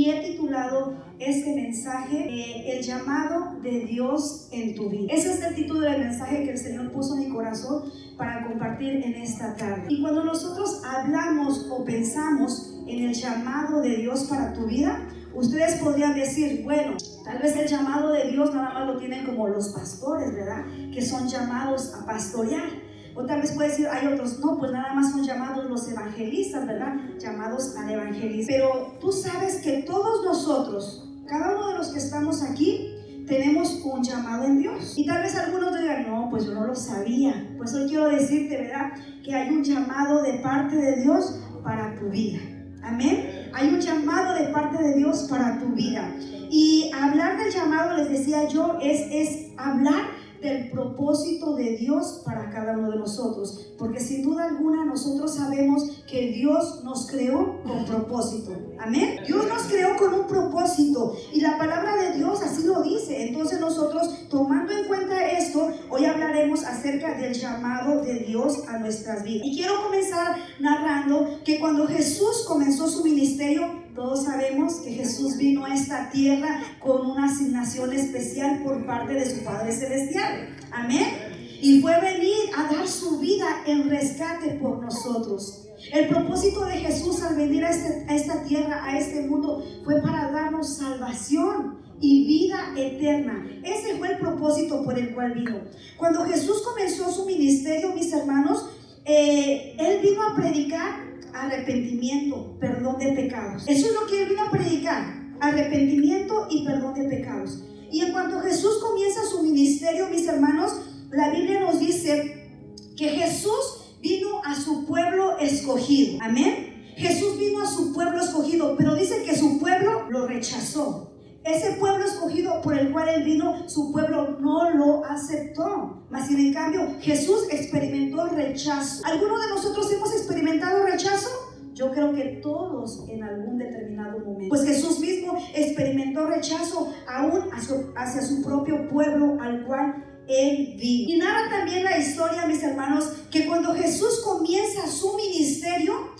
y he titulado este mensaje el llamado de Dios en tu vida. Ese es el título del mensaje que el Señor puso en mi corazón para compartir en esta tarde. Y cuando nosotros hablamos o pensamos en el llamado de Dios para tu vida, ustedes podrían decir, bueno, tal vez el llamado de Dios nada más lo tienen como los pastores, ¿verdad? Que son llamados a pastorear. O tal vez puede decir, hay otros, no, pues nada más son llamados los evangelistas, ¿verdad? Llamados al evangelismo. Pero tú sabes que todos nosotros, cada uno de los que estamos aquí, tenemos un llamado en Dios. Y tal vez algunos digan, no, pues yo no lo sabía. Pues hoy quiero decirte, ¿verdad? Que hay un llamado de parte de Dios para tu vida. Amén. Hay un llamado de parte de Dios para tu vida. Y hablar del llamado, les decía yo, es hablar del propósito de Dios para cada uno de nosotros, porque sin duda alguna nosotros sabemos que Dios nos creó con propósito. Amén. Dios nos creó con un propósito y la palabra de Dios así lo dice. Entonces nosotros, tomando en cuenta esto, hoy hablaremos acerca del llamado de Dios a nuestras vidas. Y quiero comenzar narrando que cuando Jesús comenzó su ministerio, todos sabemos que Jesús vino a esta tierra con una asignación especial por parte de su Padre Celestial. Amén. Y fue venir a dar su vida en rescate por nosotros. El propósito de Jesús al venir a esta tierra, a este mundo, fue para darnos salvación y vida eterna. Ese fue el propósito por el cual vino. Cuando Jesús comenzó su ministerio, mis hermanos, Él vino a predicar arrepentimiento, perdón de pecados. Eso es lo que Él vino a predicar, arrepentimiento y perdón de pecados. Y en cuanto Jesús comienza su ministerio, mis hermanos, la Biblia nos dice que Jesús vino a su pueblo escogido. Amén. Jesús vino a su pueblo escogido, pero dice que su pueblo lo rechazó. Ese pueblo escogido por el cual Él vino, su pueblo no lo aceptó. Mas sin en cambio, Jesús experimentó rechazo. ¿Alguno de nosotros hemos experimentado rechazo? Yo creo que todos en algún determinado momento. Pues Jesús mismo experimentó rechazo aún hacia su propio pueblo al cual Él vino. Y narra también la historia, mis hermanos, que cuando Jesús comienza su ministerio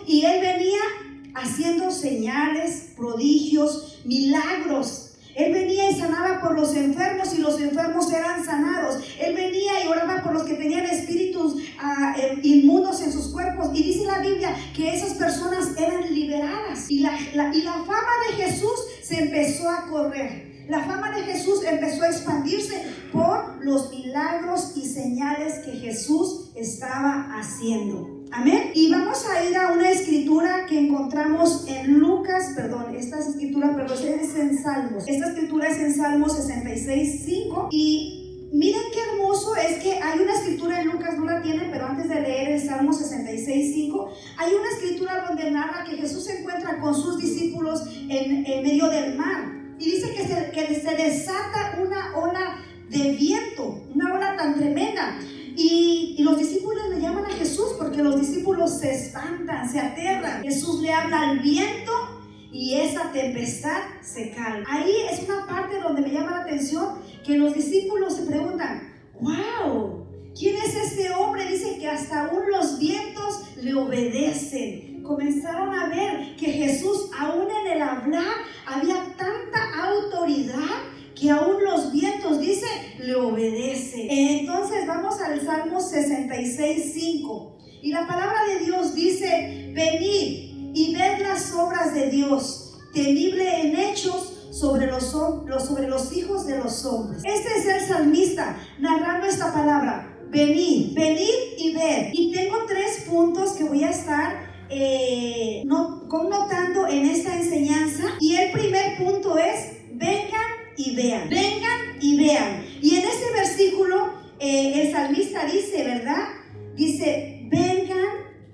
y Él venía haciendo señales, prodigios, milagros. Él venía y sanaba por los enfermos y los enfermos eran sanados. Él venía y oraba por los que tenían espíritus inmundos en sus cuerpos. Y dice la Biblia que esas personas eran liberadas. Y la fama de Jesús se empezó a correr. La fama de Jesús empezó a expandirse por los milagros y señales que Jesús estaba haciendo. Amén. Y vamos a ir a una escritura que encontramos en esta escritura es en Salmos. Esta escritura es en Salmos 66:5. Y miren qué hermoso es que hay una escritura en Lucas, no la tienen, pero antes de leer el Salmo 66:5, hay una escritura donde narra que Jesús se encuentra con sus discípulos en medio del mar. Y dice que se desata una ola de viento, una ola tan tremenda. Y los discípulos le llaman a Jesús porque los discípulos se espantan, se aterran. Jesús le habla al viento y esa tempestad se calma. Ahí es una parte donde me llama la atención que los discípulos se preguntan, wow, ¿quién es este hombre? Dice que hasta aún los vientos le obedecen. Comenzaron a ver que Jesús, aún en el hablar, había tanta autoridad que aún los vientos, dice, le obedecen. Entonces vamos al Salmo 66:5. Y la palabra de Dios dice, venid y ved las obras de Dios, temible en hechos sobre los hijos de los hombres. Este es el salmista narrando esta palabra. Venid y ved. Y tengo 3 puntos que voy a estar connotando en esta enseñanza. Y el primer punto es, vengan y vean. Y en este versículo el salmista dice, ¿verdad? Dice, vengan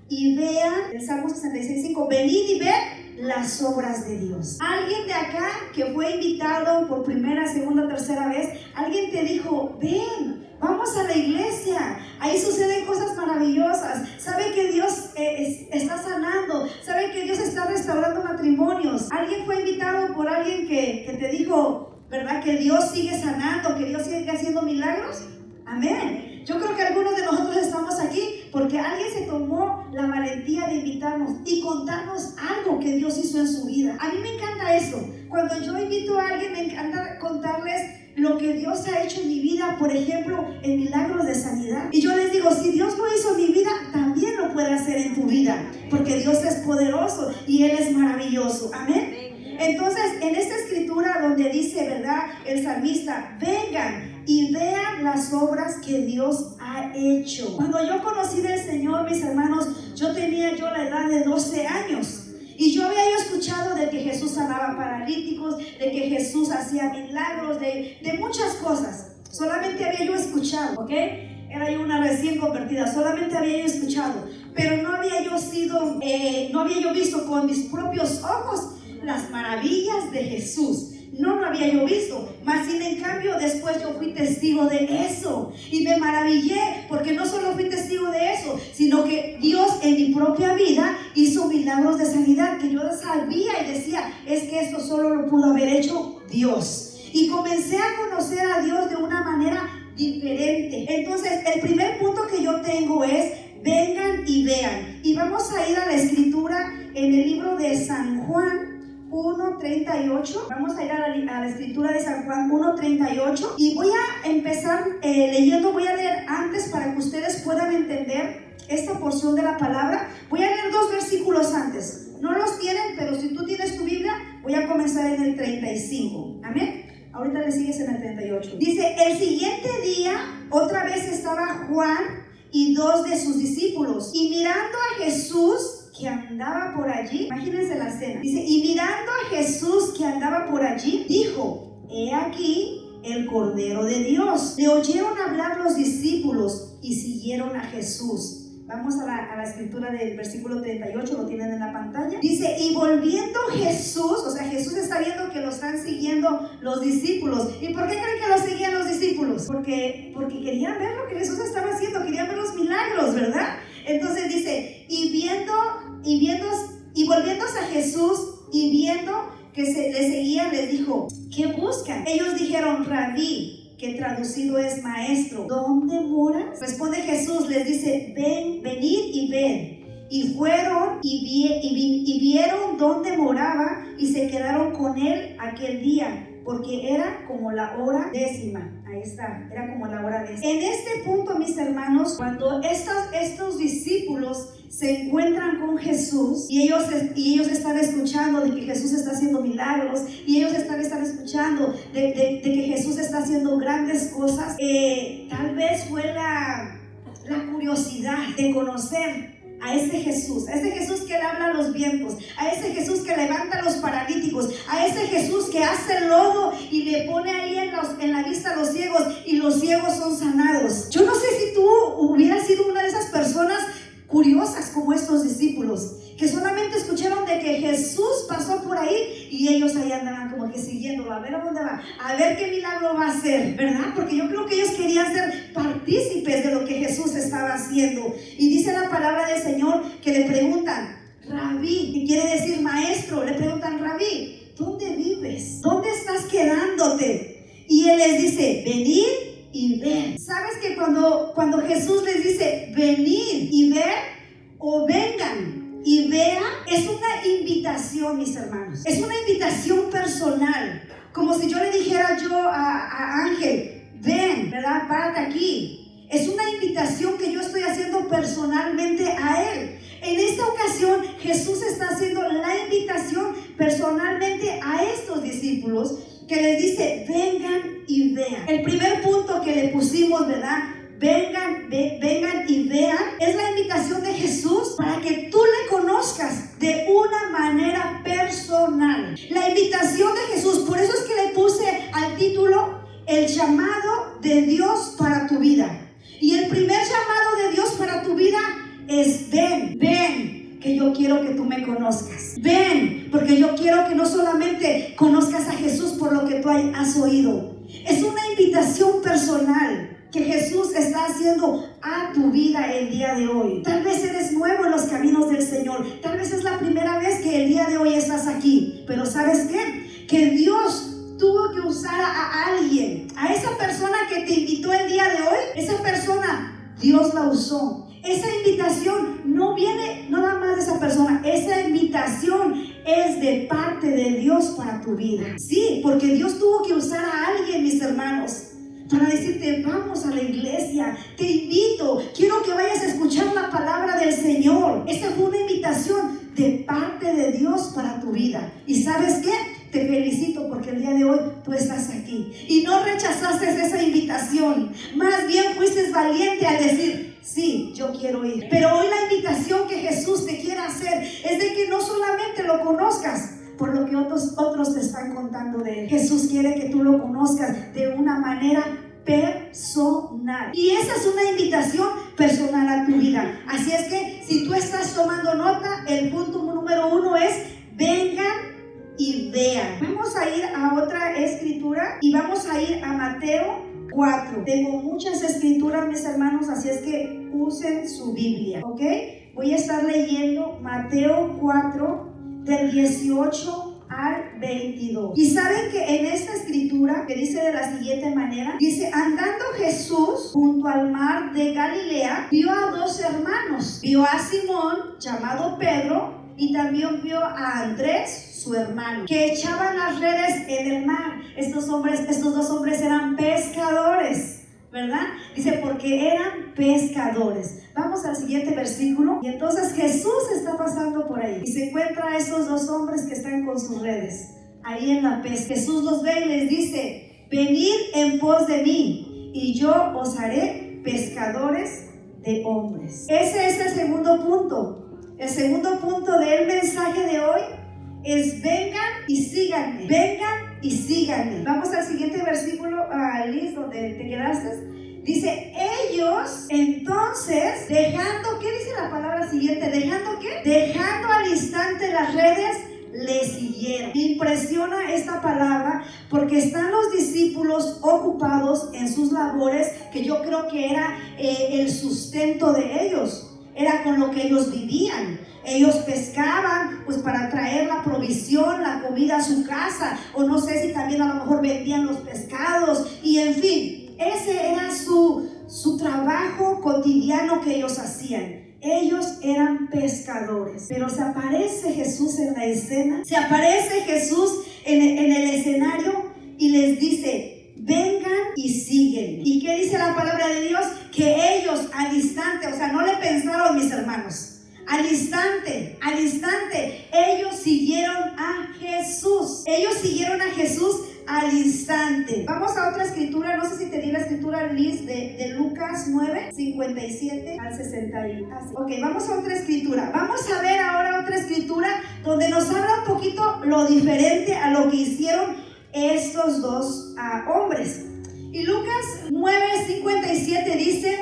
y vean, el Salmo 66:5, venid y ved las obras de Dios. Alguien de acá que fue invitado por primera, segunda, tercera vez, alguien te dijo, ven, vamos a la iglesia, ahí suceden cosas maravillosas. Sabe que Dios está sanando, sabe que Dios está restaurando matrimonios. Alguien fue invitado por alguien que te dijo, ¿verdad? Que Dios sigue sanando, que Dios sigue haciendo milagros. Amén. Yo creo que algunos de nosotros estamos aquí Porque alguien se tomó la valentía de invitarnos y contarnos algo que Dios hizo en su vida. A mí me encanta eso. Cuando yo invito a alguien, me encanta contarles lo que Dios ha hecho en mi vida, por ejemplo, en milagros de sanidad. Y yo les digo, si Dios lo hizo en mi vida, también lo puede hacer en tu vida, porque Dios es poderoso y Él es maravilloso. Amén. Entonces, en esta escritura donde dice, ¿verdad?, el salmista, vengan y vean las obras que Dios ha hecho. Cuando yo conocí del Señor, mis hermanos, yo tenía la edad de 12 años. Y yo había escuchado de que Jesús sanaba paralíticos, de que Jesús hacía milagros, de muchas cosas. Solamente había yo escuchado, ¿ok? Era yo una recién convertida, solamente había yo escuchado. Pero no había yo visto con mis propios ojos las maravillas de Jesús. No lo había yo visto, mas sin en cambio después yo fui testigo de eso y me maravillé, porque no solo fui testigo de eso, sino que Dios en mi propia vida hizo milagros de sanidad que yo sabía y decía, es que esto solo lo pudo haber hecho Dios. Y comencé a conocer a Dios de una manera diferente. Entonces, el primer punto que yo tengo es, vengan y vean. Y vamos a ir a la escritura en el libro de San Juan 1:38. Vamos a ir a la escritura de San Juan 1:38 y voy a empezar leyendo. Voy a leer antes para que ustedes puedan entender esta porción de la palabra. Voy a leer 2 versículos antes. No los tienen, pero si tú tienes tu Biblia, voy a comenzar en el 35. Amén. Ahorita le sigues en el 38. Dice, el siguiente día otra vez estaba Juan y 2 de sus discípulos, y mirando a Jesús que andaba por allí, imagínense la escena, dice, y mirando a Jesús que andaba por allí, dijo, he aquí el Cordero de Dios. Le oyeron hablar los discípulos y siguieron a Jesús. Vamos a la escritura del versículo 38, lo tienen en la pantalla. Dice, y volviendo Jesús, o sea, Jesús está viendo que lo están siguiendo los discípulos. ¿Y por qué creen que lo seguían los discípulos? Porque querían ver lo que Jesús estaba haciendo, querían ver los milagros, ¿verdad? Entonces dice, y volviéndose a Jesús y viendo que le seguían, les dijo, ¿qué buscan? Ellos dijeron, Rabí, que traducido es maestro, ¿dónde moras? Responde Jesús, les dice, venid y ven. Y fueron y vieron dónde moraba y se quedaron con él aquel día, porque era como la hora 10ª. Ahí está, era como la hora 10. En este punto, mis hermanos, cuando estos discípulos se encuentran con Jesús y ellos están escuchando de que Jesús está haciendo milagros, y ellos están escuchando de que Jesús está haciendo grandes cosas, tal vez fue la curiosidad de conocer a ese Jesús que le habla a los vientos, a ese Jesús que levanta a los paralíticos, a ese Jesús que hace lodo y le pone ahí en la vista a los ciegos y los ciegos son sanados. Yo no sé si tú hubieras sido una de esas personas curiosas como estos discípulos, que solamente escucharon de que Jesús pasó por ahí y ellos ahí andaban como que siguiéndolo, a ver a dónde va, a ver qué milagro va a hacer, ¿verdad? Porque yo creo que ellos querían ser partícipes de lo que Jesús estaba haciendo. Y dice la palabra del Señor que le preguntan, Rabí, que quiere decir maestro, le preguntan, Rabí, ¿dónde vives? ¿Dónde estás quedándote? Y él les dice, venid y ven. ¿Sabes que cuando Jesús les dice venid y ven o vengan y vean, es una invitación, mis hermanos? Es una invitación personal, como si yo le dijera a Ángel, ven, ¿verdad? Párate aquí. Es una invitación que yo estoy haciendo personalmente a él. En esta ocasión Jesús está haciendo la invitación personalmente a estos discípulos, que les dice, vengan y vean. El primer punto que le pusimos, ¿verdad? Vengan y vean, es la invitación de Jesús para que tú le conozcas de una manera personal. La invitación de Jesús, por eso es que le puse al título, el llamado de Dios para tu vida. Y el primer llamado de Dios para tu vida es ven, que yo quiero que tú me conozcas. Ven, porque yo quiero que no solamente conozcas a Jesús por lo que tú has oído. Es una invitación personal que Jesús está haciendo a tu vida el día de hoy. Tal vez eres nuevo en los caminos del Señor. Tal vez es la primera vez que el día de hoy estás aquí. Pero ¿sabes qué? Que Dios tuvo que usar a alguien. A esa persona que te invitó el día de hoy, esa persona Dios la usó. esa invitación no viene nada más de esa persona, esa invitación es de parte de Dios para tu vida. Sí, porque Dios tuvo que usar a alguien, mis hermanos, para decirte, vamos a la iglesia, te invito, quiero que vayas a escuchar la palabra del Señor. Esa fue una invitación de parte de Dios para tu vida. ¿Y sabes qué? Te felicito porque el día de hoy tú estás aquí y no rechazaste esa invitación, más bien fuiste valiente al decir, sí, yo quiero ir. Pero hoy la invitación que Jesús te quiere hacer es de que no solamente lo conozcas por lo que otros te están contando de él. Jesús quiere que tú lo conozcas de una manera personal. Y esa es una invitación personal a tu vida. Así es que si tú estás tomando nota, el punto número 1 es: vengan y vean. Vamos a ir a otra escritura y vamos a ir a Mateo 4. Tengo muchas escrituras, mis hermanos, así es que usen su Biblia, ¿ok? Voy a estar leyendo Mateo 4 del 18 al 22. Y saben que en esta escritura, que dice de la siguiente manera, dice: andando Jesús junto al mar de Galilea, vio a 2 hermanos. Vio a Simón, llamado Pedro, y también vio a Andrés, su hermano, que echaban las redes en el mar. Estos 2 hombres eran pescadores, ¿verdad? Dice, porque eran pescadores. Vamos al siguiente versículo. Y entonces Jesús está pasando por ahí y se encuentra a esos 2 hombres que están con sus redes ahí en la pesca. Jesús los ve y les dice: venid en pos de mí y yo os haré pescadores de hombres. Ese es el segundo punto. El segundo punto del mensaje de hoy es: vengan y síganme. Vengan y síganme. Vamos al siguiente versículo, Liz, donde te quedaste. Dice: ellos entonces, dejando, ¿qué dice la palabra siguiente? ¿Dejando qué? Dejando al instante las redes, le siguieron. Me impresiona esta palabra porque están los discípulos ocupados en sus labores, que yo creo que era el sustento de ellos. Era con lo que ellos vivían. Ellos pescaban pues para traer la provisión, la comida a su casa, o no sé si también a lo mejor vendían los pescados, y en fin, ese era su trabajo cotidiano que ellos hacían. Ellos eran pescadores. Pero se aparece Jesús en la escena, se aparece Jesús en el escenario y les dice: vengan y siguen. ¿Y qué dice la palabra de Dios? Que ellos al instante, o sea, no le pensaron, mis hermanos, al instante, ellos siguieron a Jesús. Ellos siguieron a Jesús al instante. Vamos a otra escritura, no sé si te di la escritura, Liz, de Lucas 9, 57 al 60. Ok, vamos a otra escritura. Vamos a ver ahora otra escritura donde nos habla un poquito lo diferente a lo que hicieron estos 2 hombres. Y Lucas 9:57 dice: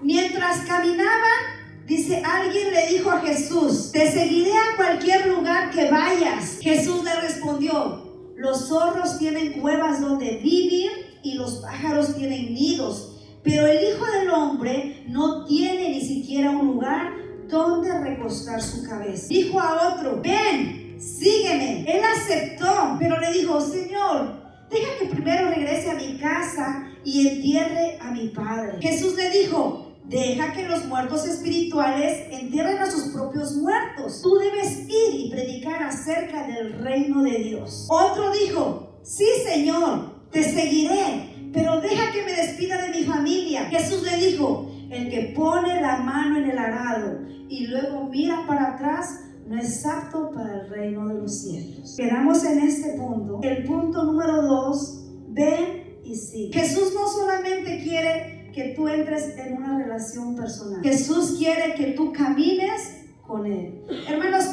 mientras caminaban, dice, alguien le dijo a Jesús: te seguiré a cualquier lugar que vayas. Jesús le respondió: los zorros tienen cuevas donde vivir y los pájaros tienen nidos, pero el Hijo del Hombre no tiene ni siquiera un lugar donde recostar su cabeza. Dijo a otro: ven, sígueme. Él aceptó, pero le dijo: Señor, deja que primero regrese a mi casa y entierre a mi padre. Jesús le dijo: deja que los muertos espirituales entierren a sus propios muertos. Tú debes ir y predicar acerca del reino de Dios. Otro dijo: sí, Señor, te seguiré, pero deja que me despida de mi familia. Jesús le dijo: el que pone la mano en el arado y luego mira para atrás no es apto para el reino de los cielos. Quedamos en este punto. El punto número 2, ven y sigue. Jesús no solamente quiere que tú entres en una relación personal. Jesús quiere que tú camines con Él. Hermanos,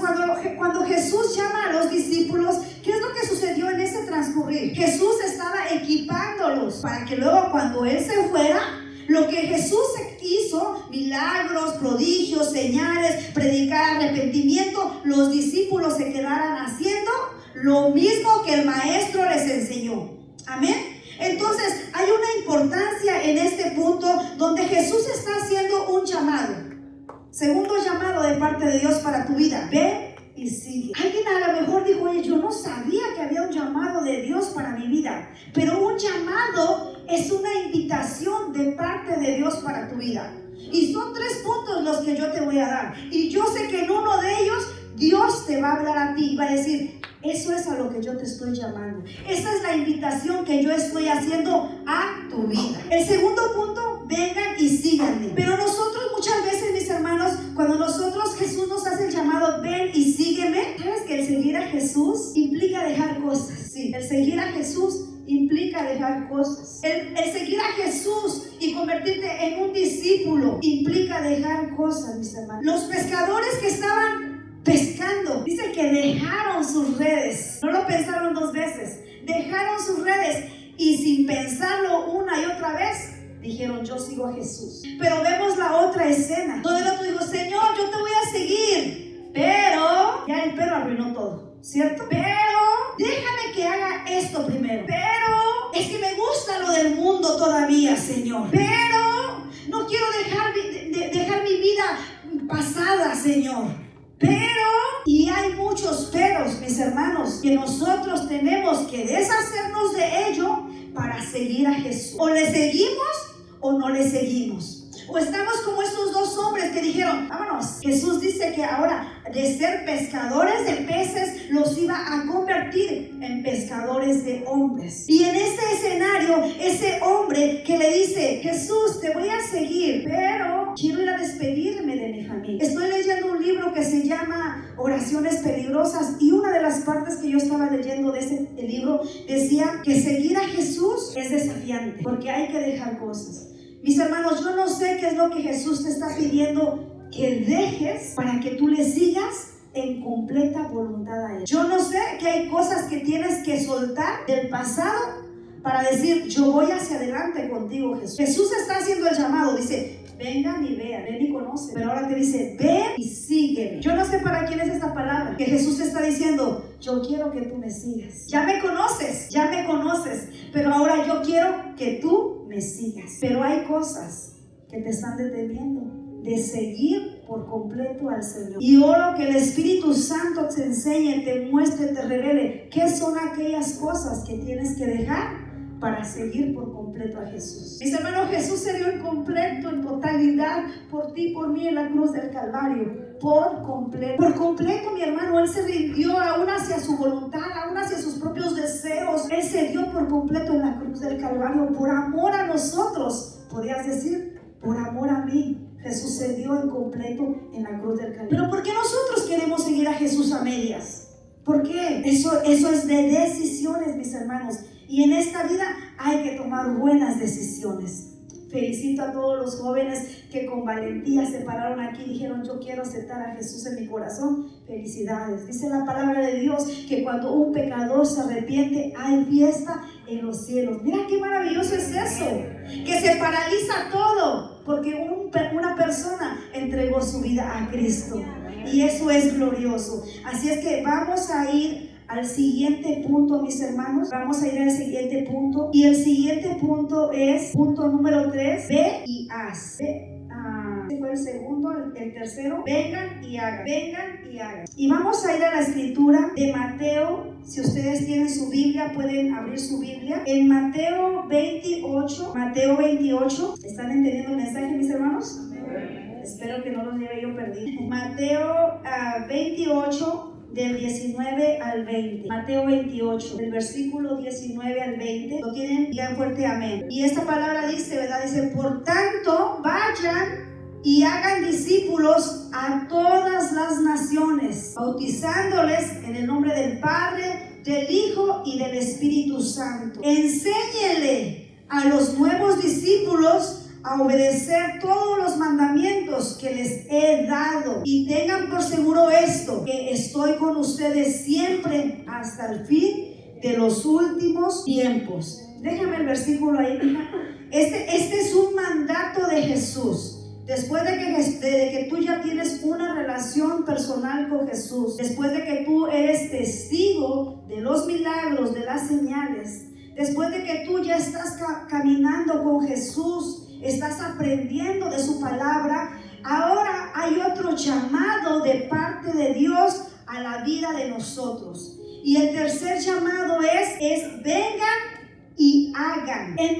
cuando Jesús llama a los discípulos, ¿qué es lo que sucedió en ese transcurrir? Jesús estaba equipándolos para que luego, cuando Él se fuera, lo que Jesús hizo, milagros, prodigios, señales, predicar arrepentimiento, los discípulos se quedaran haciendo lo mismo que el maestro les enseñó. Amén. Entonces hay una importancia en este punto donde Jesús está haciendo un llamado. Segundo llamado de parte de Dios para tu vida: ven y sigue. Alguien a lo mejor dijo: oye, yo no sabía que había un llamado de Dios para mi vida. Pero un llamado es una invitación de parte de Dios para tu vida. Y son 3 puntos los que yo te voy a dar. Y yo sé que en uno de ellos Dios te va a hablar a ti y va a decir: eso es a lo que yo te estoy llamando. Esa es la invitación que yo estoy haciendo a tu vida. El segundo punto: vengan y síganme. Pero nosotros muchas veces, mis hermanos, cuando Jesús nos hace el llamado, ven y sígueme, ¿sabes que el seguir a Jesús implica dejar cosas? Sí, el seguir a Jesús implica dejar cosas. El seguir a Jesús y convertirte en un discípulo implica dejar cosas, mis hermanos. Los pescadores que estaban pescando, dice que dejaron sus redes, no lo pensaron 2 veces, dejaron sus redes y sin pensarlo una y otra vez dijeron: yo sigo a Jesús. Pero vemos la otra escena donde el otro dijo: Señor, yo te voy a seguir, pero ya el pero arruinó todo, ¿cierto? Pero déjame que haga esto primero, pero es que me gusta lo del mundo todavía, Señor, pero no quiero dejar mi vida pasada, Señor. Pero, y hay muchos peros, mis hermanos, que nosotros tenemos que deshacernos de ello para seguir a Jesús. O le seguimos o no le seguimos. O estamos como estos 2 hombres que dijeron: vámonos. Jesús dice que ahora de ser pescadores de peces los iba a convertir en pescadores de hombres. Y en este escenario, ese hombre que le dice: Jesús, te voy a seguir, pero quiero ir a despedirme de mi familia. Estoy leyendo un libro que se llama Oraciones Peligrosas, y una de las partes que yo estaba leyendo de ese libro decía que seguir a Jesús es desafiante, porque hay que dejar cosas. Mis hermanos, yo no sé qué es lo que Jesús te está pidiendo que dejes para que tú le sigas en completa voluntad a Él. Yo no sé que hay cosas que tienes que soltar del pasado para decir: yo voy hacia adelante contigo, Jesús. Jesús está haciendo el llamado, dice: vengan y vean, ven y conocen. Pero ahora te dice: ven y sígueme. Yo no sé para quién es esta palabra, que Jesús te está diciendo: yo quiero que tú me sigas. Ya me conoces, pero ahora yo quiero que tú me sigas. Pero hay cosas que te están deteniendo de seguir por completo al Señor. Y oro que el Espíritu Santo te enseñe, te muestre, te revele qué son aquellas cosas que tienes que dejar para seguir por completo a Jesús. Mis hermanos, Jesús se dio en completo, en totalidad, por ti, por mí, en la cruz del Calvario. Por completo, mi hermano. Él se rindió aún hacia su voluntad, aún hacia sus propios deseos. Él se dio por completo en la cruz del Calvario, por amor a nosotros. Podrías decir: por amor a mí. Jesús se dio en completo en la cruz del Calvario. Pero ¿por qué nosotros queremos seguir a Jesús a medias? ¿Por qué? Eso es de decisiones, mis hermanos. Y en esta vida hay que tomar buenas decisiones. Felicito a todos los jóvenes que con valentía se pararon aquí y dijeron: yo quiero aceptar a Jesús en mi corazón. Felicidades. Dice la palabra de Dios que cuando un pecador se arrepiente, hay fiesta en los cielos. Mira qué maravilloso es eso, que se paraliza todo porque una persona entregó su vida a Cristo. Y eso es glorioso. Así es que vamos a ir al siguiente punto, mis hermanos. Vamos a ir al siguiente punto. Y el siguiente punto es punto número 3: ve y haz. Este fue el segundo. El tercero: vengan y hagan. Vengan y hagan. Y vamos a ir a la escritura de Mateo. Si ustedes tienen su Biblia, pueden abrir su Biblia en Mateo 28. Mateo 28. ¿Están entendiendo el mensaje, mis hermanos? Espero que no los lleve yo perdido. Mateo 28, del 19 al 20. Mateo 28, del versículo 19 al 20. Lo tienen, digan fuerte amén. Y esta palabra dice, ¿verdad? Dice: por tanto, vayan y hagan discípulos a todas las naciones, bautizándoles en el nombre del Padre, del Hijo y del Espíritu Santo. Enséñenle a los nuevos discípulos a obedecer todos los mandamientos que les he dado, y tengan por seguro esto, que estoy con ustedes siempre hasta el fin de los últimos tiempos. Déjame el versículo ahí. Este es un mandato de Jesús. Después de que tú ya tienes una relación personal con Jesús, después de que tú eres testigo de los milagros, de las señales, después de que tú ya estás caminando con Jesús, estás aprendiendo de su palabra, ahora hay otro llamado de parte de Dios a la vida de nosotros. Y el tercer llamado es vengan y hagan. En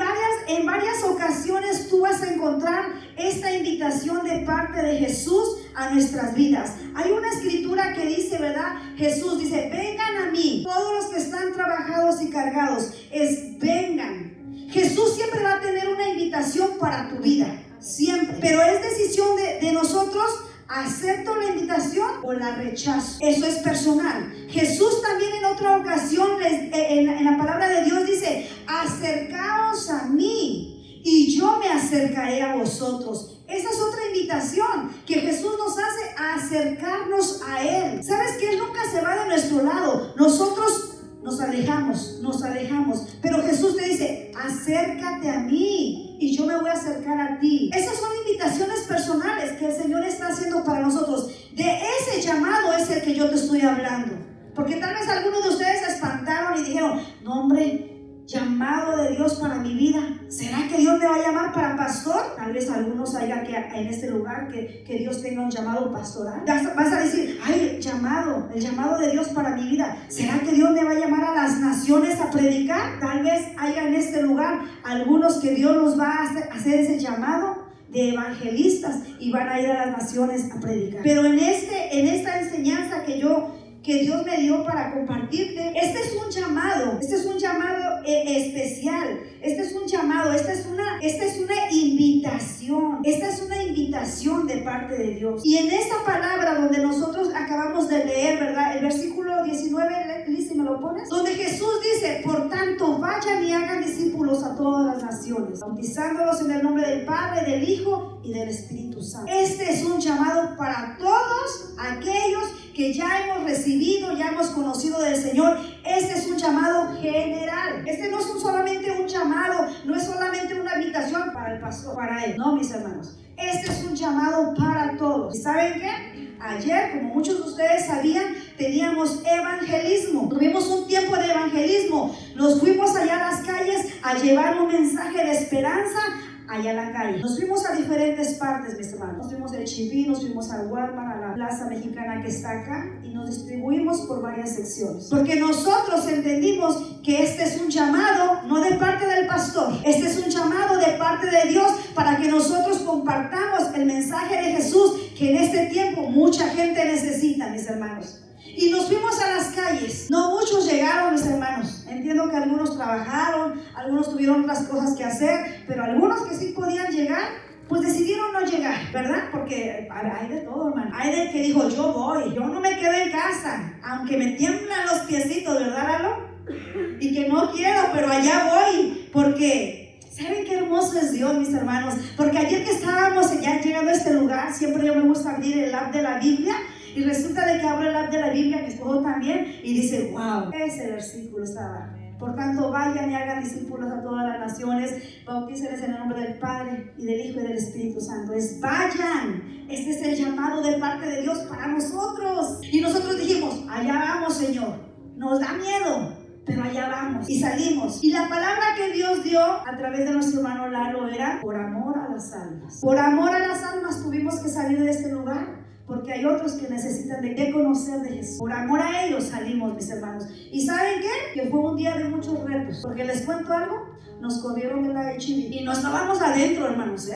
varias ocasiones tú vas a encontrar esta invitación de parte de Jesús a nuestras vidas. Hay una escritura que dice, ¿verdad? Jesús dice, vengan a mí, todos los que están trabajados y cargados, vengan. Jesús siempre va a tener una invitación para tu vida, siempre. Pero es decisión de nosotros. ¿Acepto la invitación o la rechazo? Eso es personal. Jesús también en otra ocasión en la palabra de Dios dice, acercaos a mí y yo me acercaré a vosotros. Esa es otra invitación que Jesús nos hace, a acercarnos a Él. ¿Sabes que Él nunca se va de nuestro lado? Nosotros nos alejamos, pero Jesús te dice, acércate a mí y yo me voy a acercar a ti. Esas son invitaciones personales que el Señor está haciendo para nosotros. De ese llamado es el que yo te estoy hablando, porque tal vez algunos de ustedes se espantaron y dijeron, no hombre, llamado de Dios para mi vida, ¿será que Dios me va a llamar para pastor? Tal vez algunos haya que en este lugar que Dios tenga un llamado pastoral. Vas a decir, ay, el llamado de Dios para mi vida, ¿será que Dios me va a llamar a las naciones a predicar? Tal vez haya en este lugar algunos que Dios nos va a hacer ese llamado de evangelistas y van a ir a las naciones a predicar. Pero en esta enseñanza que Dios me dio para compartirte, este es un llamado especial, esta es una invitación de parte de Dios. Y en esta palabra donde nosotros acabamos de leer, ¿verdad? El versículo 19, Liz, ¿me lo pones? Donde Jesús dice, por tanto, vayan y hagan discípulos a todas las naciones, bautizándolos en el nombre del Padre, del Hijo y del Espíritu Santo. Este es un llamado para todos aquellos que ya hemos recibido, ya hemos conocido del Señor. Este es un llamado general. Este no es solamente un llamado, no es solamente una invitación para el pastor, para él. No, mis hermanos. Este es un llamado para todos. ¿Y saben qué? Ayer, como muchos de ustedes sabían, teníamos evangelismo. Tuvimos un tiempo de evangelismo. Nos fuimos allá a las calles a llevar un mensaje de esperanza allá en la calle. Nos fuimos a diferentes partes, mis hermanos. Nos fuimos del Chiví, nos fuimos al Walmart, a la Plaza Mexicana que está acá, y nos distribuimos por varias secciones. Porque nosotros entendimos que este es un llamado no de parte del pastor, este es un llamado de parte de Dios para que nosotros compartamos el mensaje de Jesús que en este tiempo mucha gente necesita, mis hermanos. Y nos fuimos a las calles. No muchos llegaron, mis hermanos. Entiendo que algunos trabajaron, algunos tuvieron otras cosas que hacer, pero algunos que sí podían llegar, pues decidieron no llegar, ¿verdad? Porque hay de todo, hermano. Hay del que dijo, yo voy, yo no me quedo en casa, aunque me tiemblan los piecitos, ¿verdad, Lalo? Y que no quiero, pero allá voy, porque ¿saben qué hermoso es Dios, mis hermanos? Porque ayer que estábamos ya llegando a este lugar, siempre yo me gusta abrir el app de la Biblia. Y resulta de que abro el app de la Biblia, mi esposo también, y dice, wow, ese versículo estaba. Por tanto, vayan y hagan discípulos a todas las naciones, bautícenles en el nombre del Padre y del Hijo y del Espíritu Santo. Vayan. Este es el llamado de parte de Dios para nosotros. Y nosotros dijimos, allá vamos, Señor. Nos da miedo, pero allá vamos. Y salimos. Y la palabra que Dios dio a través de nuestro hermano Lalo era, por amor a las almas. Por amor a las almas tuvimos que salir de este lugar, porque hay otros que necesitan de conocer de Jesús. Por amor a ellos salimos, mis hermanos. ¿Y saben qué? Que fue un día de muchos retos. Porque les cuento algo, nos corrieron de la HIV y nos estábamos adentro, hermanos,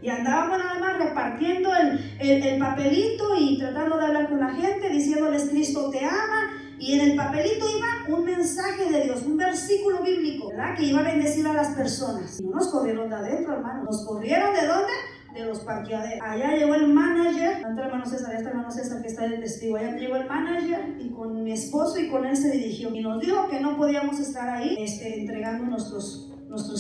y andábamos nada más repartiendo el papelito y tratando de hablar con la gente, diciéndoles Cristo te ama. Y en el papelito iba un mensaje de Dios, un versículo bíblico, ¿verdad? Que iba a bendecir a las personas. Y no nos corrieron de adentro, hermanos. ¿Nos corrieron de dónde? De los parqueaderos. Allá llegó el manager, esta hermano César que está de testigo. Allá llegó el manager y con mi esposo y con él se dirigió y nos dijo que no podíamos estar ahí entregando nuestros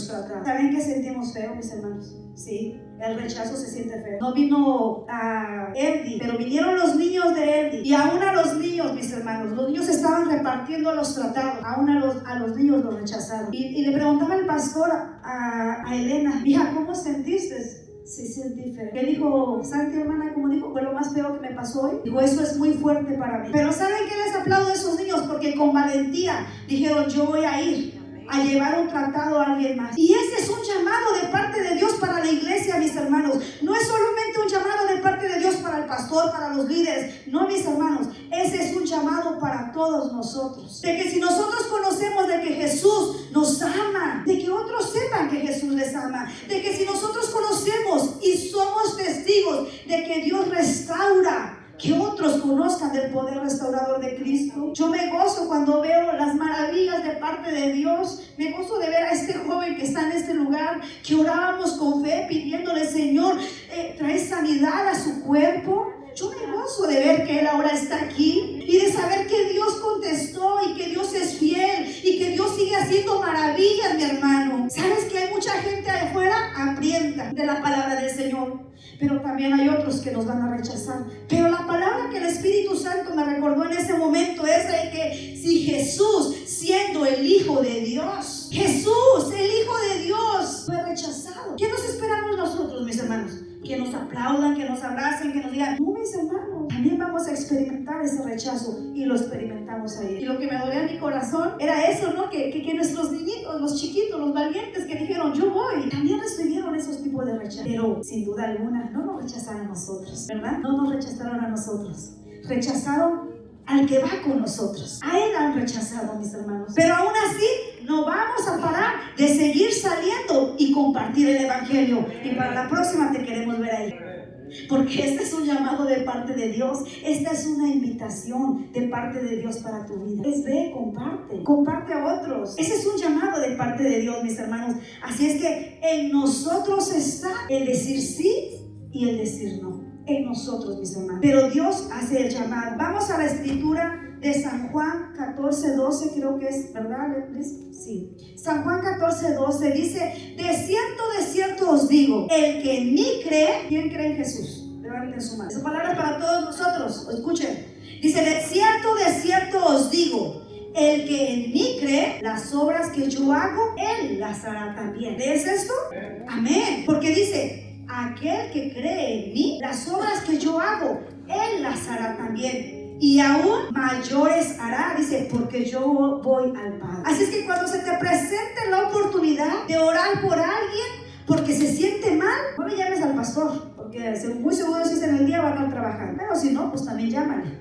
tratados. ¿Saben qué sentimos feo, mis hermanos? Sí, el rechazo se siente feo. No vino a Erdi, pero vinieron los niños de Erdi. Y aún a los niños, mis hermanos, los niños estaban repartiendo los tratados. Aún a los niños los rechazaron. Y le preguntaba el pastor a Elena, hija, ¿cómo sentiste? Sí, sentí feo. ¿Qué dijo Santi, hermana? ¿Cómo dijo? Fue lo más feo que me pasó hoy. Dijo, eso es muy fuerte para mí. Pero ¿saben qué les aplaudo a esos niños? Porque con valentía dijeron, yo voy a ir. a llevar un tratado a alguien más. Y ese es un llamado de parte de Dios para la iglesia, mis hermanos. No es solamente un llamado de parte de Dios para el pastor, para los líderes. No, mis hermanos, ese es un llamado para todos nosotros. De que si nosotros conocemos de que Jesús nos ama, de que otros sepan que Jesús les ama, de que si nosotros conocemos y somos testigos de que Dios restaura, que otros conozcan del poder restaurador de Cristo. Yo me gozo cuando veo las maravillas de parte de Dios. Me gozo de ver a este joven que está en este lugar, que orábamos con fe pidiéndole, Señor, trae sanidad a su cuerpo. Yo me gozo de ver que él ahora está aquí y de saber que Dios contestó y que Dios es fiel y que Dios sigue haciendo maravillas, mi hermano. Sabes que hay mucha gente afuera hambrienta de la palabra del Señor, pero también hay otros que nos van a rechazar. Pero la palabra que el Espíritu Santo me recordó en ese momento es de que si Jesús, siendo el Hijo de Dios, Jesús, el Hijo de Dios, fue rechazado, ¿qué nos esperamos nosotros, mis hermanos? Que nos aplaudan, que nos abracen, que nos digan, no, mis hermanos, también vamos a experimentar ese rechazo, y lo experimentamos ahí. Y lo que me dolía en mi corazón era eso, ¿no? Que nuestros niñitos, los chiquitos, los valientes que dijeron, yo voy, también recibieron esos tipos de rechazo. Pero sin duda alguna, no nos rechazaron a nosotros, ¿verdad? No nos rechazaron a nosotros, rechazaron al que va con nosotros. A él han rechazado, mis hermanos. Pero aún así, no vamos a parar de seguir saliendo y compartir el evangelio. Y para la próxima te queremos ver ahí. Porque este es un llamado de parte de Dios. Esta es una invitación de parte de Dios para tu vida. Es ve, comparte a otros. Ese es un llamado de parte de Dios, mis hermanos. Así es que en nosotros está el decir sí y el decir no. En nosotros, mis hermanos. Pero Dios hace el llamado. Vamos a la escritura de San Juan 14:12, creo que es, ¿verdad? Sí. San Juan 14:12 dice, de cierto os digo, el que en mí cree. ¿Quién cree en Jesús? Levanten su mano. Esa palabra es para todos nosotros. Escuchen. Dice, de cierto os digo, el que en mí cree, las obras que yo hago, él las hará también. ¿Ves esto? Amén. Porque dice, aquel que cree en mí, las obras que yo hago, él las hará también, y aún mayores hará, dice, porque yo voy al Padre. Así es que cuando se te presente la oportunidad de orar por alguien porque se siente mal, no le llames al pastor, porque muy seguro si es en el día va a estar trabajando, pero si no, pues también llámale.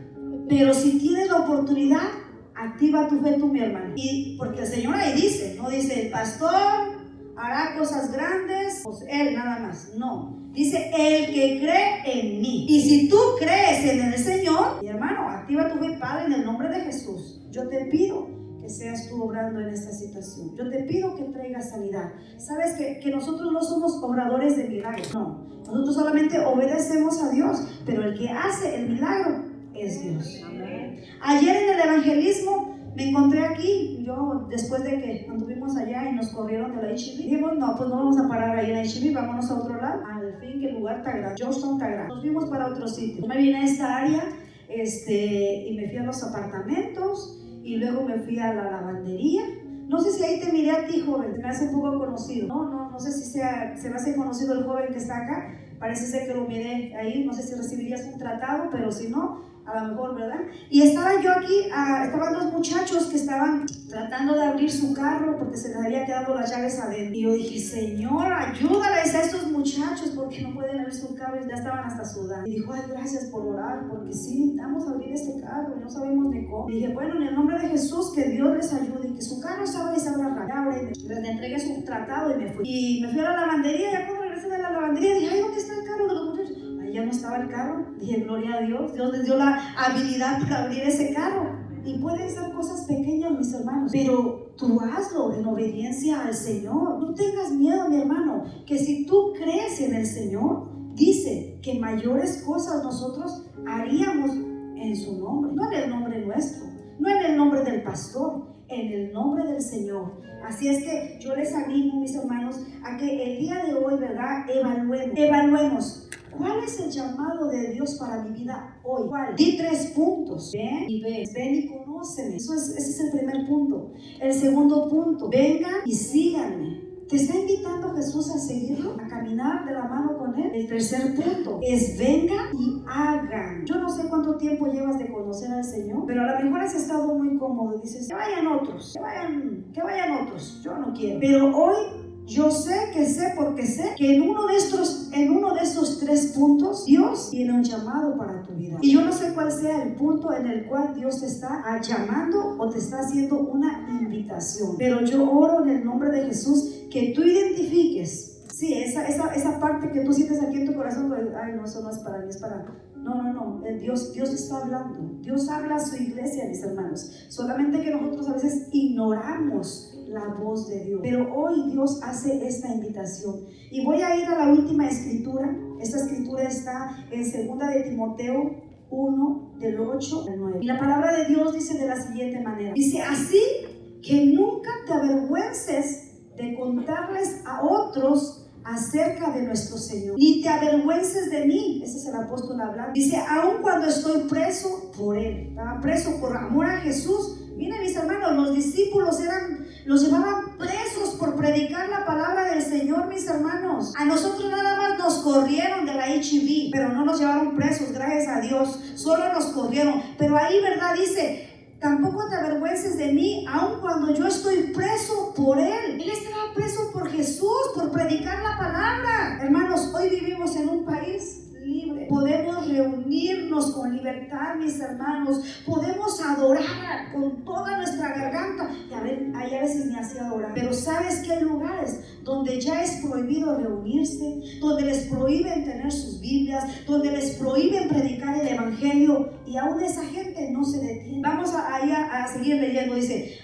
Pero si tienes la oportunidad, activa tu fe, tú, mi hermano. Y porque el Señor ahí dice, no dice el pastor hará cosas grandes, pues él nada más, no. Dice, el que cree en mí. Y si tú crees en el Señor, mi hermano, activa tu fe, Padre, en el nombre de Jesús. Yo te pido que seas tú obrando en esta situación. Yo te pido que traigas sanidad. Sabes que nosotros no somos obradores de milagros, no. Nosotros solamente obedecemos a Dios, pero el que hace el milagro es Dios. Amén. Ayer en el evangelismo me encontré aquí, yo después de que anduvimos allá y nos corrieron de la HB, dijimos, no, pues no vamos a parar ahí en la HB, vámonos a otro lado. Al fin que el lugar está grande, Georgetown está grande. Nos fuimos para otro sitio. Me vine a esta área y me fui a los apartamentos y luego me fui a la lavandería. No sé si ahí te miré a ti, joven, se me hace un poco conocido. No sé si se me hace conocido el joven que está acá. Parece ser que lo miré ahí, no sé si recibirías un tratado, pero si no, a lo mejor, ¿verdad? Y estaba yo aquí, estaban dos muchachos que estaban tratando de abrir su carro porque se les había quedado las llaves adentro. Y yo dije, Señor, ayúdales a estos muchachos porque no pueden abrir su carro, y ya estaban hasta sudando. Y dijo, ay, gracias por orar, porque sí necesitamos abrir este carro y no sabemos de cómo. Y dije, bueno, en el nombre de Jesús, que Dios les ayude y que su carro se abra y se abra rápido. Les entregué su tratado y me fui. Y me fui a la lavandería, ya cuando regresé de la lavandería dije, ay, ¿dónde está el carro de los muchachos? Ya no estaba el carro. Dije, gloria a Dios, Dios les dio la habilidad para abrir ese carro. Y pueden ser cosas pequeñas, mis hermanos, pero tú hazlo en obediencia al Señor. No tengas miedo, mi hermano, que si tú crees en el Señor, dice que mayores cosas nosotros haríamos en su nombre, no en el nombre nuestro, no en el nombre del pastor, en el nombre del Señor. Así es que yo les animo, mis hermanos, a que el día de hoy, ¿verdad? Evaluemos. ¿Cuál es el llamado de Dios para mi vida hoy? ¿Cuál? Di 3 puntos. Ven y ves. Ven y conóceme. Ese es el primer punto. El segundo punto. Vengan y síganme. ¿Te está invitando Jesús a seguirlo? ¿A caminar de la mano con Él? El tercer punto es venga y hagan. Yo no sé cuánto tiempo llevas de conocer al Señor, pero a lo mejor has estado muy cómodo. Dices, que vayan otros, que vayan otros. Yo no quiero. Pero hoy yo sé porque sé que en uno de estos 3 puntos Dios tiene un llamado para tu vida. Y yo no sé cuál sea el punto en el cual Dios te está llamando o te está haciendo una invitación. Pero yo oro en el nombre de Jesús que tú identifiques. Sí, esa parte que tú sientes aquí en tu corazón, ay, no, eso no es para mí, es para... No. Dios está hablando. Dios habla a su iglesia, mis hermanos. Solamente que nosotros a veces ignoramos la voz de Dios. Pero hoy Dios hace esta invitación. Y voy a ir a la última escritura. Esta escritura está en 2 de Timoteo 1, del 8 al 9. Y la palabra de Dios dice de la siguiente manera. Dice, así que nunca te avergüences de contarles a otros acerca de nuestro Señor, ni te avergüences de mí. Ese es el apóstol hablando. Dice, aun cuando estoy preso por Él. Estaba preso por amor a Jesús. Miren, mis hermanos, los discípulos los llevaban presos por predicar la palabra del Señor, mis hermanos. A nosotros nada más nos corrieron de la HIV, pero no nos llevaron presos, gracias a Dios. Solo nos corrieron. Pero ahí, ¿verdad? Dice, tampoco te avergüences de mí, aun cuando yo estoy preso por Él. Él estaba preso por Jesús, por predicar la palabra. Hermanos, hoy vivimos en un país libre. Podemos reunirnos con libertad, mis hermanos. Podemos adorar con toda nuestra garganta. Y hay a veces ni así adorar. Pero ¿sabes que hay lugares donde ya es prohibido reunirse? Donde les prohíben tener sus Biblias, donde les prohíben predicar el Evangelio. Y aún esa gente no se detiene. Vamos a seguir leyendo. Dice,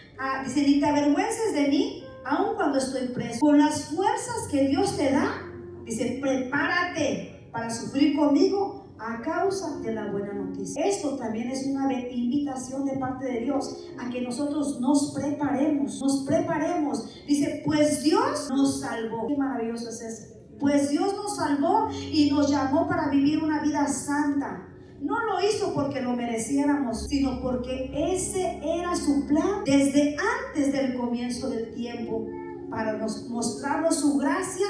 ni te avergüences de mí, aun cuando estoy preso. Con las fuerzas que Dios te da, dice, prepárate para sufrir conmigo a causa de la buena noticia. Esto también es una invitación de parte de Dios a que nosotros nos preparemos. Dice, pues Dios nos salvó. Qué maravilloso es eso. Pues Dios nos salvó y nos llamó para vivir una vida santa. No lo hizo porque lo mereciéramos, sino porque ese era su plan desde antes del comienzo del tiempo, para mostrarnos su gracia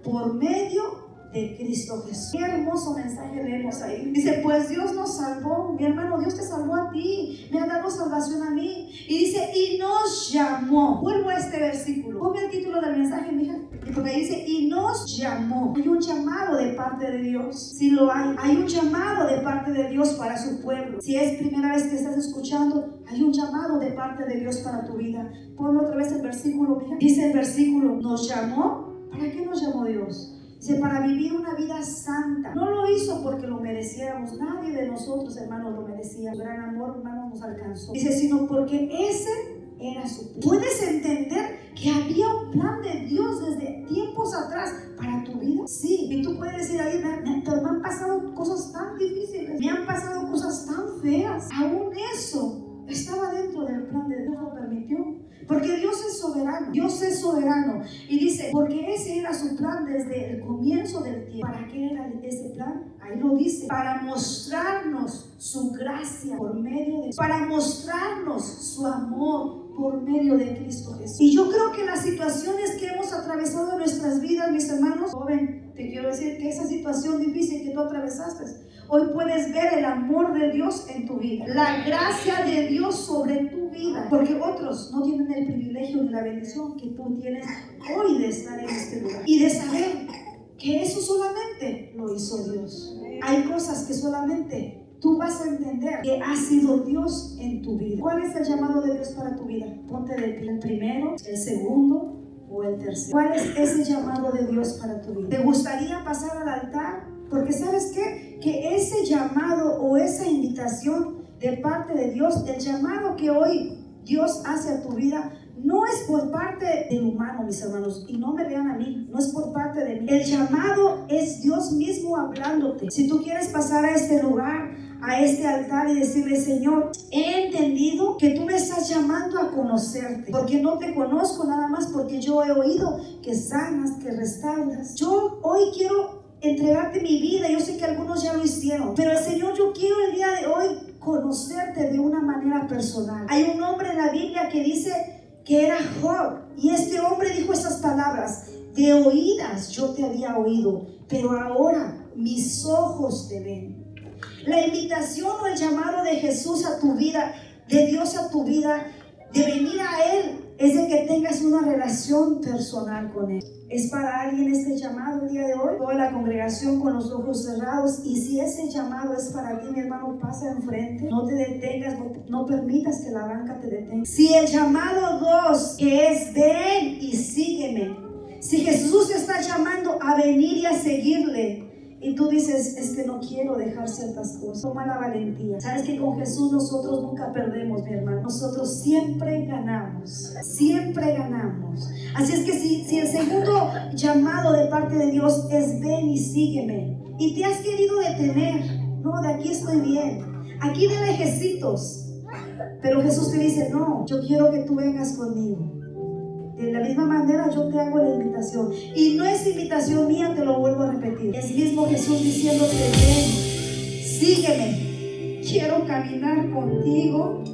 por medio de Cristo Jesús. Qué hermoso mensaje leemos ahí. Dice, pues Dios nos salvó. Mi hermano, Dios te salvó a ti, me ha dado salvación a mí. Y dice, y nos llamó. Vuelvo a este versículo. Ponme el título del mensaje, mija. Porque dice, y nos llamó. Hay un llamado de parte de Dios. Sí lo hay. Hay un llamado de parte de Dios para su pueblo. Si es primera vez que estás escuchando, hay un llamado de parte de Dios para tu vida. Ponme otra vez el versículo, mija. Dice el versículo, nos llamó. ¿Para qué nos llamó Dios? Dice, para vivir una vida santa. No lo hizo porque lo mereciéramos. Nadie de nosotros, hermanos, lo merecía. Su gran amor, hermano, nos alcanzó. Dice, sino porque ese era su plan. ¿Puedes entender que había un plan de Dios desde tiempos atrás para tu vida? Sí. Y tú puedes decir ahí, pero me han pasado cosas tan difíciles, me han pasado cosas tan feas. Aún eso estaba dentro del plan de Dios, lo permitió. Porque Dios es soberano. Dios es soberano. Y dice, porque ese era su plan desde el comienzo del tiempo. ¿Para qué era ese plan? Ahí lo dice. Para mostrarnos su gracia por medio de... Para mostrarnos su amor por medio de Cristo Jesús. Y yo creo que las situaciones que hemos atravesado en nuestras vidas, mis hermanos, joven, te quiero decir que esa situación difícil que tú atravesaste, hoy puedes ver el amor de Dios en tu vida, la gracia de Dios sobre tu vida, porque otros no tienen el privilegio ni la bendición que tú tienes hoy de estar en este lugar y de saber que eso solamente lo hizo Dios. Hay cosas que solamente tú vas a entender que ha sido Dios en tu vida. ¿Cuál es el llamado de Dios para tu vida? Ponte de pie. ¿El primero, el segundo o el tercero? ¿Cuál es ese llamado de Dios para tu vida? ¿Te gustaría pasar al altar? Porque ¿sabes qué? Que ese llamado o esa invitación de parte de Dios, el llamado que hoy Dios hace a tu vida, no es por parte del humano, mis hermanos, y no me vean a mí, no es por parte de mí. El llamado es Dios mismo hablándote. Si tú quieres pasar a este lugar, a este altar y decirle, Señor, he entendido que tú me estás llamando a conocerte, porque no te conozco nada más porque yo he oído que sanas, que restauras. Yo hoy quiero entregarte mi vida. Yo sé que algunos ya lo hicieron, pero el Señor, yo quiero el día de hoy conocerte de una manera personal. Hay un hombre en la Biblia que dice que era Job. Y este hombre dijo estas palabras: de oídas yo te había oído, pero ahora mis ojos te ven. La invitación o el llamado de Jesús a tu vida, de Dios a tu vida, de venir a Él, es de que tengas una relación personal con Él. ¿Es para alguien este llamado el día de hoy? Toda la congregación con los ojos cerrados. Y si ese llamado es para ti, mi hermano, pasa enfrente. No te detengas, no permitas que la banca te detenga. Si el llamado 2, que es ven y sígueme, si Jesús te está llamando a venir y a seguirle, y tú dices, es que no quiero dejar ciertas cosas, toma la valentía. Sabes que con Jesús nosotros nunca perdemos, mi hermano. Nosotros siempre ganamos, siempre ganamos. Así es que si el segundo llamado de parte de Dios es ven y sígueme, y te has querido detener, no, de aquí estoy bien, aquí de lejecitos, pero Jesús te dice, no, yo quiero que tú vengas conmigo. De la misma manera yo te hago la invitación, y no es invitación mía, te lo vuelvo a repetir, es mismo Jesús diciéndote, ven, sígueme, quiero caminar contigo,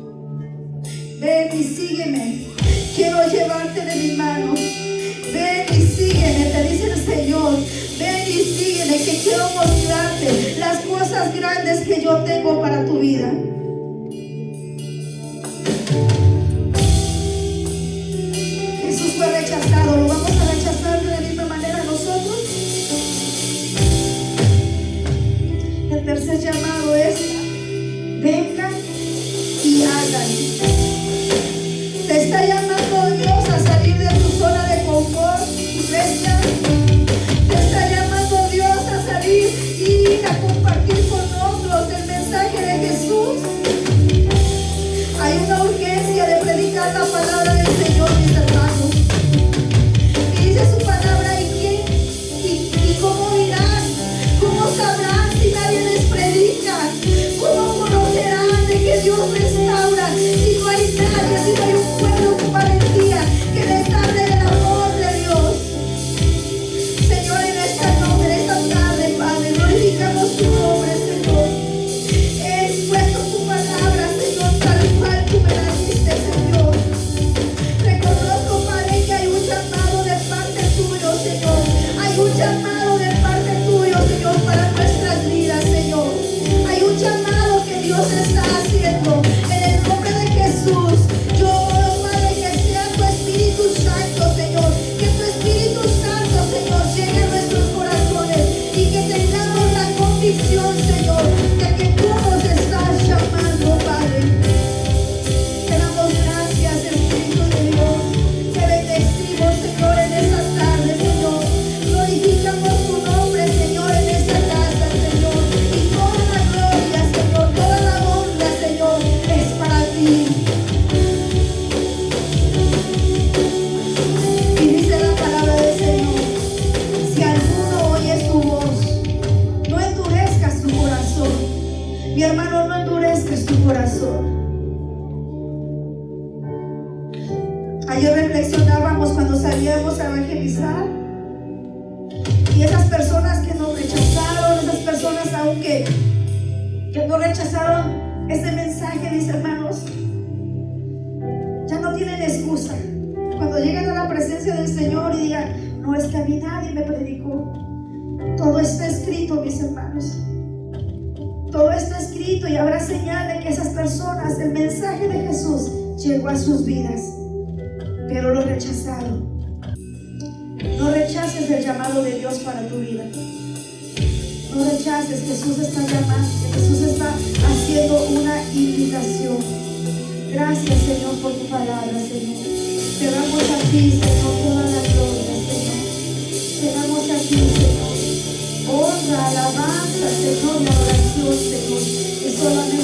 ven y sígueme, quiero llevarte de mi mano, ven y sígueme, te dice el Señor, ven y sígueme, que quiero mostrarte las cosas grandes que yo tengo para tu vida. Rechazado, ¿lo vamos a rechazar de la misma manera nosotros? El tercer llamado es vengan y hagan. Te está llamando Dios a salir de tu zona de confort, iglesia. Te está llamando Dios a salir y ir a compartir con otros el mensaje de Jesús. Hay una urgencia de predicar la palabra del Señor, mis hermanos. Dice su palabra, ¿y cómo irán? ¿Cómo sabrán si nadie les predica? ¿Cómo conocerán de que Dios restaura si no hay nadie, si no hay un pueblo con valentía que les hable del amor de Dios? Señor, en esta noche, en esta tarde, Padre, glorificamos tu nombre, Señor. He expuesto tu palabra, Señor, tal cual tú me la diste, Señor. Reconozco, Padre, que hay un llamado de parte tuyo, Señor. Hay un llamado de parte tuyo, Señor, para nuestras vidas, Señor. Hay un llamado que Dios está haciendo. En el nombre de Jesús, yo oro, Padre, que sea tu Espíritu Santo, Señor. Que tu Espíritu Santo, Señor, llegue a nuestros corazones y que tengamos la convicción, Señor, de que tú nos estás llamando, Padre. Te damos gracias, Espíritu de Dios. Te bendecimos, Señor, en esta tarde, Señor. Glorificamos tu nombre, Señor, en esta casa, Señor. Y toda la gloria, Señor, toda la honra, Señor, es para ti. Y dice la palabra del Señor: si alguno oye su voz, no endurezcas tu corazón. Mi hermano, no endurezcas tu corazón. Ayer reflexionábamos cuando salíamos a evangelizar, y esas personas que nos rechazaron, esas personas aún que no rechazaron ese mensaje, mis hermanos, ya no tienen excusa. Cuando llegan a la presencia del Señor y digan, no, es que a mí nadie me predicó. Todo está escrito, mis hermanos. Todo está escrito, y habrá señal de que esas personas, el mensaje de Jesús llegó a sus vidas, pero lo rechazaron. No rechaces el llamado de Dios para tu vida. No rechaces. Jesús está llamando, Jesús está haciendo una invitación. Gracias, Señor, por tu palabra, Señor. Te damos a ti, Señor, toda la gloria, Señor. Te damos a ti, Señor, honra, alabanza, Señor, y adoración, Señor. Y solamente